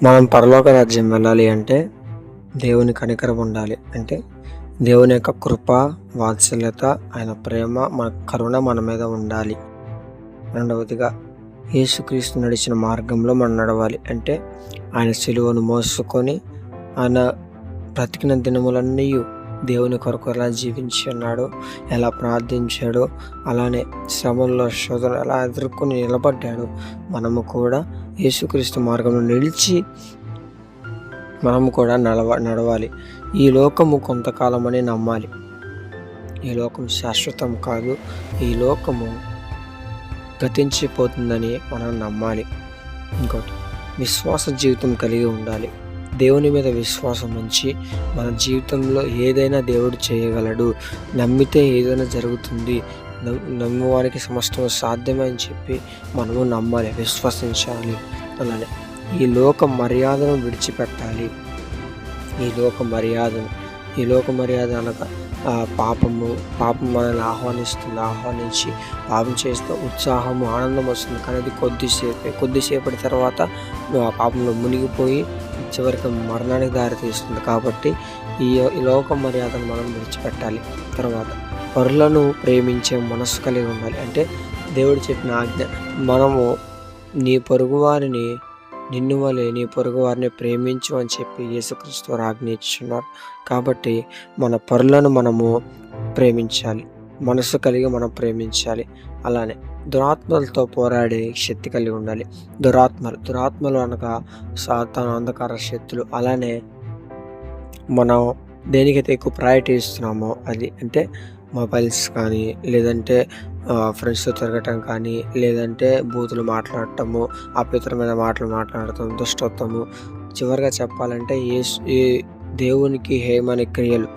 మనం పరలోక రాజ్యం వెళ్ళాలి అంటే దేవుని కనికరం ఉండాలి. అంటే దేవుని యొక్క కృప, వాత్సల్యత, ఆయన ప్రేమ, మన కరుణ మన మీద ఉండాలి. రెండవదిగా యేసుక్రీస్తు నడిచిన మార్గంలో మనం నడవాలి. అంటే ఆయన సిలువను మోసుకొని ఆయన బ్రతికిన దినములన్నీ దేవుని కొరకు ఎలా జీవించి ఉన్నాడో, ఎలా ప్రార్థించాడో, అలానే శ్రమల్లో శోధనలు ఎలా ఎదుర్కొని నిలబడ్డాడో, మనము కూడా యేసుక్రీస్తు మార్గంలో నిలిచి మనము కూడా నడవాలి. ఈ లోకము కొంతకాలమని నమ్మాలి. ఈ లోకం శాశ్వతం కాదు, ఈ లోకము గతించిపోతుందని మనం నమ్మాలి. ఇంకోటి, విశ్వాస జీవితం కలిగి ఉండాలి. దేవుని మీద విశ్వాసం ఉంచి మన జీవితంలో ఏదైనా దేవుడు చేయగలడు, నమ్మితే ఏదైనా జరుగుతుంది, నమ్మువానికి సమస్తం సాధ్యమే అని చెప్పి మనము నమ్మాలి, విశ్వసించాలి. అలానే ఈ లోక మర్యాదను విడిచిపెట్టాలి. ఈ లోక మర్యాద అనగా పాపం మనల్ని ఆహ్వానించి పాపం చేస్తే ఉత్సాహము, ఆనందం వస్తుంది. కానీ అది కొద్దిసేపటి తర్వాత నువ్వు ఆ పాపంలో మునిగిపోయి చివరికి మరణానికి దారితీస్తుంది. కాబట్టి ఈ లోక మర్యాదను మనం విడిచిపెట్టాలి. తర్వాత పరులను ప్రేమించే మనసు కలిగి ఉండాలి. అంటే దేవుడు చెప్పిన ఆజ్ఞ, మనము నీ పొరుగు వారిని నిన్ను వలె నీ పొరుగు వారిని ప్రేమించు అని చెప్పి యేసుక్రీస్తు వారు ఆజ్ఞ ఇచ్చున్నారు. కాబట్టి మన పరులను మనము ప్రేమించాలి, మనసు కలిగి మనం ప్రేమించాలి. అలానే దురాత్మలతో పోరాడే శక్తి కలిగి ఉండాలి. దురాత్మలు అనగా సాతాను, అంధకార శక్తులు. అలానే మనం దేనికైతే ఎక్కువ ప్రయారిటీ ఇస్తున్నామో అది, అంటే మొబైల్స్ కానీ, లేదంటే ఫ్రెండ్స్తో తిరగటం కానీ, లేదంటే బూతులు మాట్లాడటము, అపవిత్రమైన మాటలు మాట్లాడటం, దుష్టత్వము, చివరిగా చెప్పాలంటే ఈ దేవునికి హేయమైన క్రియలు.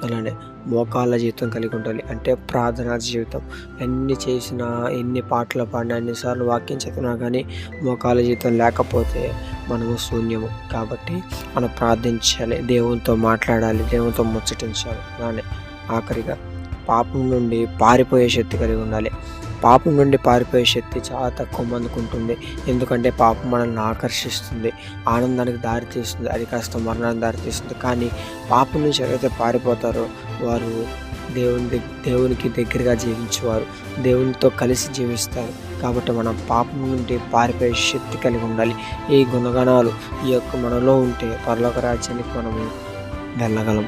అలానే మోకాళ్ళ జీవితం కలిగి ఉండాలి. అంటే ప్రార్థనా జీవితం. ఎన్ని చేసినా, ఎన్ని పాటలు పాడినా, ఎన్నిసార్లు వాక్యం చదివినా కానీ మోకాళ్ళ జీవితం లేకపోతే మనము శూన్యము. కాబట్టి మనం ప్రార్థించాలి, దేవునితో మాట్లాడాలి, దేవునితో ముచ్చటించాలి. అలానే ఆఖరిగా పాపం నుండి పారిపోయే శక్తి కలిగి ఉండాలి. పాపం నుండి పారిపోయే శక్తి చాలా తక్కువ మందికి ఉంటుంది. ఎందుకంటే పాపం మనల్ని ఆకర్షిస్తుంది, ఆనందానికి దారితీస్తుంది, అది కాస్త మరణానికి దారితీస్తుంది. కానీ పాపం నుంచి ఎవరైతే పారిపోతారో వారు దేవునికి దగ్గరగా జీవించేవారు, దేవునితో కలిసి జీవిస్తారు. కాబట్టి మనం పాపం నుండి పారిపోయే శక్తి కలిగి ఉండాలి. ఈ గుణగణాలు ఈ యొక్క మనలో ఉంటే పరలోక రాజ్యానికి మనము వెళ్ళగలం.